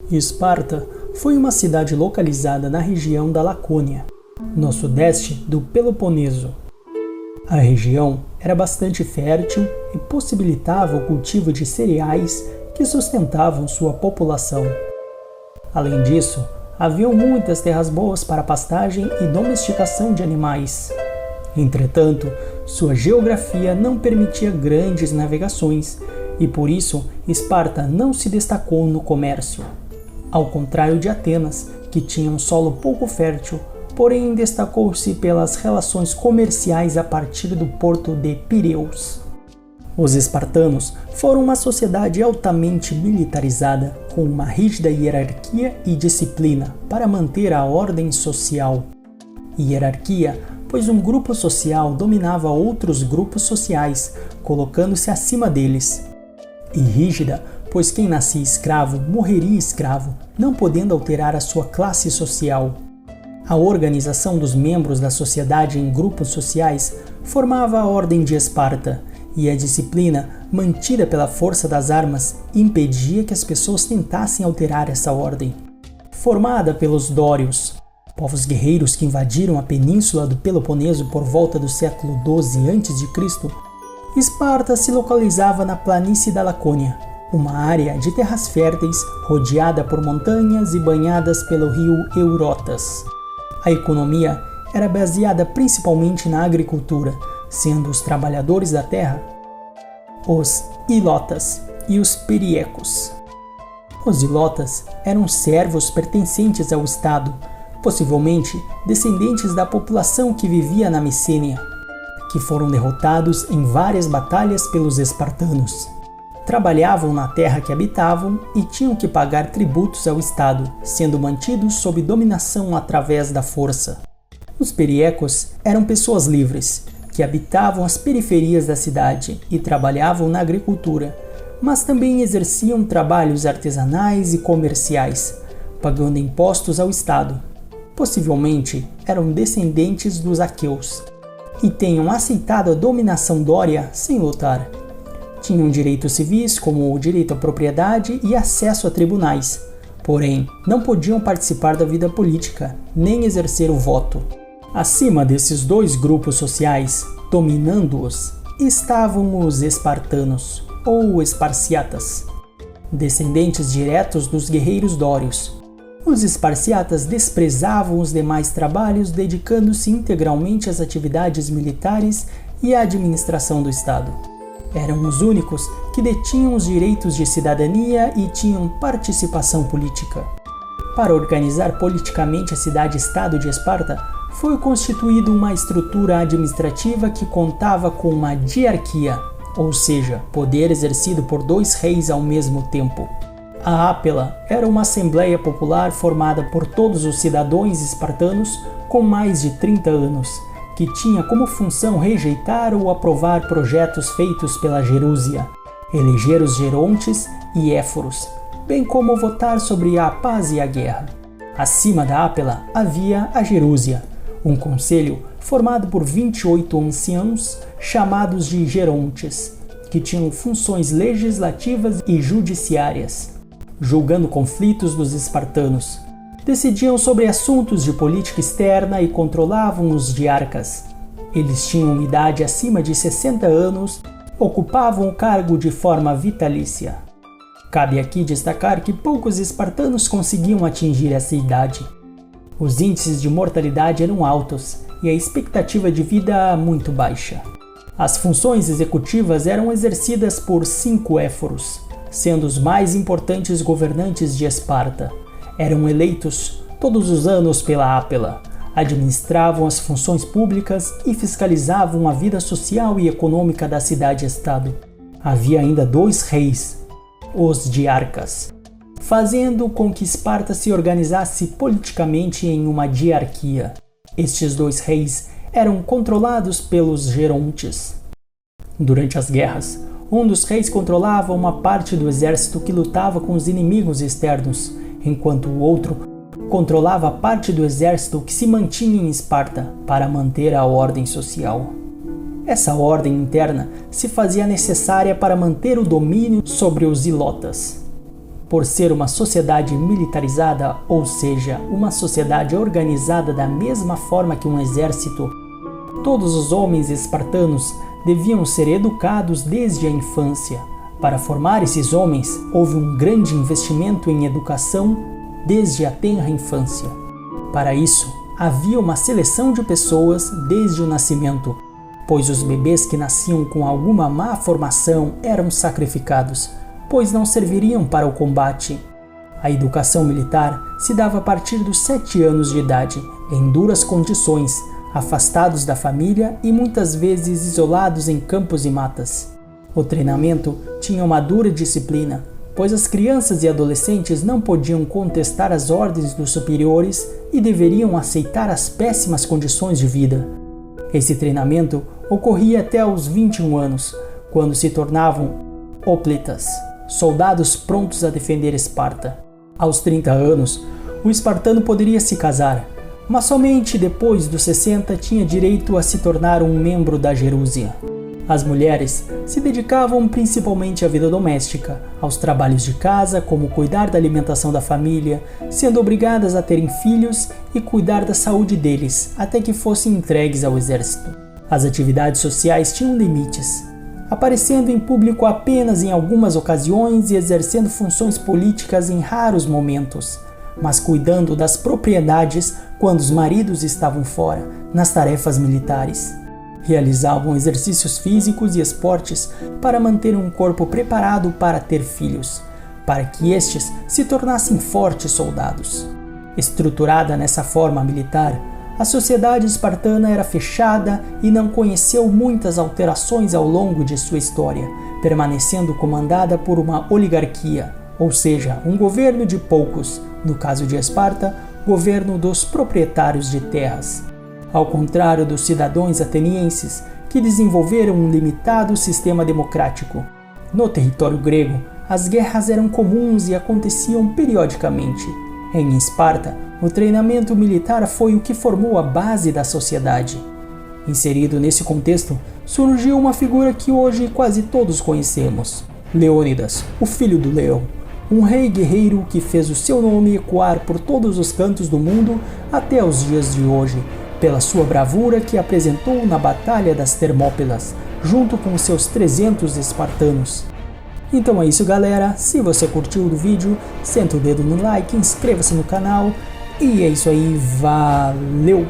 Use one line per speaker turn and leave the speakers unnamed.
Esparta foi uma cidade localizada na região da Lacônia, no sudeste do Peloponeso. A região era bastante fértil e possibilitava o cultivo de cereais que sustentavam sua população. Além disso, haviam muitas terras boas para pastagem e domesticação de animais. Entretanto, sua geografia não permitia grandes navegações e por isso Esparta não se destacou no comércio. Ao contrário de Atenas, que tinha um solo pouco fértil, porém destacou-se pelas relações comerciais a partir do porto de Pireus. Os espartanos foram uma sociedade altamente militarizada, com uma rígida hierarquia e disciplina para manter a ordem social. Hierarquia, pois um grupo social dominava outros grupos sociais, colocando-se acima deles. E rígida, pois quem nascia escravo morreria escravo, não podendo alterar a sua classe social. A organização dos membros da sociedade em grupos sociais formava a Ordem de Esparta, e a disciplina, mantida pela força das armas, impedia que as pessoas tentassem alterar essa ordem. Formada pelos dórios, povos guerreiros que invadiram a península do Peloponeso por volta do século XII a.C., Esparta se localizava na planície da Lacônia, uma área de terras férteis rodeada por montanhas e banhadas pelo rio Eurotas. A economia era baseada principalmente na agricultura, sendo os trabalhadores da terra os ilotas e os periecos. Os ilotas eram servos pertencentes ao Estado, possivelmente descendentes da população que vivia na Micênia, que foram derrotados em várias batalhas pelos espartanos. Trabalhavam na terra que habitavam e tinham que pagar tributos ao Estado, sendo mantidos sob dominação através da força. Os periecos eram pessoas livres, que habitavam as periferias da cidade e trabalhavam na agricultura, mas também exerciam trabalhos artesanais e comerciais, pagando impostos ao Estado. Possivelmente eram descendentes dos aqueus, e tenham aceitado a dominação dória sem lutar. Tinham direitos civis como o direito à propriedade e acesso a tribunais, porém não podiam participar da vida política, nem exercer o voto. Acima desses dois grupos sociais, dominando-os, estavam os espartanos, ou esparciatas, descendentes diretos dos guerreiros dórios. Os esparciatas desprezavam os demais trabalhos, dedicando-se integralmente às atividades militares e à administração do Estado. Eram os únicos que detinham os direitos de cidadania e tinham participação política. Para organizar politicamente a cidade-estado de Esparta, foi constituída uma estrutura administrativa que contava com uma diarquia, ou seja, poder exercido por dois reis ao mesmo tempo. A Ápela era uma assembleia popular formada por todos os cidadãos espartanos com mais de 30 anos, que tinha como função rejeitar ou aprovar projetos feitos pela Gerúsia, eleger os gerontes e éforos, bem como votar sobre a paz e a guerra. Acima da Ápela havia a Gerúsia, um conselho formado por 28 anciãos chamados de gerontes, que tinham funções legislativas e judiciárias. Julgando conflitos dos espartanos, decidiam sobre assuntos de política externa e controlavam os diarcas. Eles tinham idade acima de 60 anos, ocupavam o cargo de forma vitalícia. Cabe aqui destacar que poucos espartanos conseguiam atingir essa idade. Os índices de mortalidade eram altos e a expectativa de vida muito baixa. As funções executivas eram exercidas por 5 éforos, sendo os mais importantes governantes de Esparta. Eram eleitos todos os anos pela Ápela, administravam as funções públicas e fiscalizavam a vida social e econômica da cidade-estado. Havia ainda 2 reis, os diarcas, fazendo com que Esparta se organizasse politicamente em uma diarquia. Estes 2 reis eram controlados pelos gerontes. Durante as guerras, um dos reis controlava uma parte do exército que lutava com os inimigos externos, enquanto o outro controlava a parte do exército que se mantinha em Esparta para manter a ordem social. Essa ordem interna se fazia necessária para manter o domínio sobre os ilotas. por ser uma sociedade militarizada, ou seja, uma sociedade organizada da mesma forma que um exército, todos os homens espartanos deviam ser educados desde a infância. Para formar esses homens, houve um grande investimento em educação desde a tenra infância. Para isso, havia uma seleção de pessoas desde o nascimento, pois os bebês que nasciam com alguma má formação eram sacrificados, pois não serviriam para o combate. A educação militar se dava a partir dos 7 anos de idade, em duras condições, afastados da família e muitas vezes isolados em campos e matas. O treinamento tinha uma dura disciplina, pois as crianças e adolescentes não podiam contestar as ordens dos superiores e deveriam aceitar as péssimas condições de vida. Esse treinamento ocorria até aos 21 anos, quando se tornavam hoplitas, soldados prontos a defender Esparta. Aos 30 anos, o espartano poderia se casar, mas somente depois dos 60 tinha direito a se tornar um membro da gerúsia. As mulheres se dedicavam principalmente à vida doméstica, aos trabalhos de casa, como cuidar da alimentação da família, sendo obrigadas a terem filhos e cuidar da saúde deles, até que fossem entregues ao exército. As atividades sociais tinham limites, aparecendo em público apenas em algumas ocasiões e exercendo funções políticas em raros momentos, mas cuidando das propriedades quando os maridos estavam fora, nas tarefas militares. Realizavam exercícios físicos e esportes para manter um corpo preparado para ter filhos, para que estes se tornassem fortes soldados. Estruturada nessa forma militar, a sociedade espartana era fechada e não conheceu muitas alterações ao longo de sua história, permanecendo comandada por uma oligarquia, ou seja, um governo de poucos, no caso de Esparta, governo dos proprietários de terras. Ao contrário dos cidadãos atenienses, que desenvolveram um limitado sistema democrático. No território grego, as guerras eram comuns e aconteciam periodicamente. Em Esparta, o treinamento militar foi o que formou a base da sociedade. Inserido nesse contexto, surgiu uma figura que hoje quase todos conhecemos: Leônidas, o filho do leão. Um rei guerreiro que fez o seu nome ecoar por todos os cantos do mundo até os dias de hoje, pela sua bravura que apresentou na Batalha das Termópilas, junto com seus 300 espartanos. Então é isso, galera. Se você curtiu o vídeo, senta o dedo no like, inscreva-se no canal e é isso aí, valeu!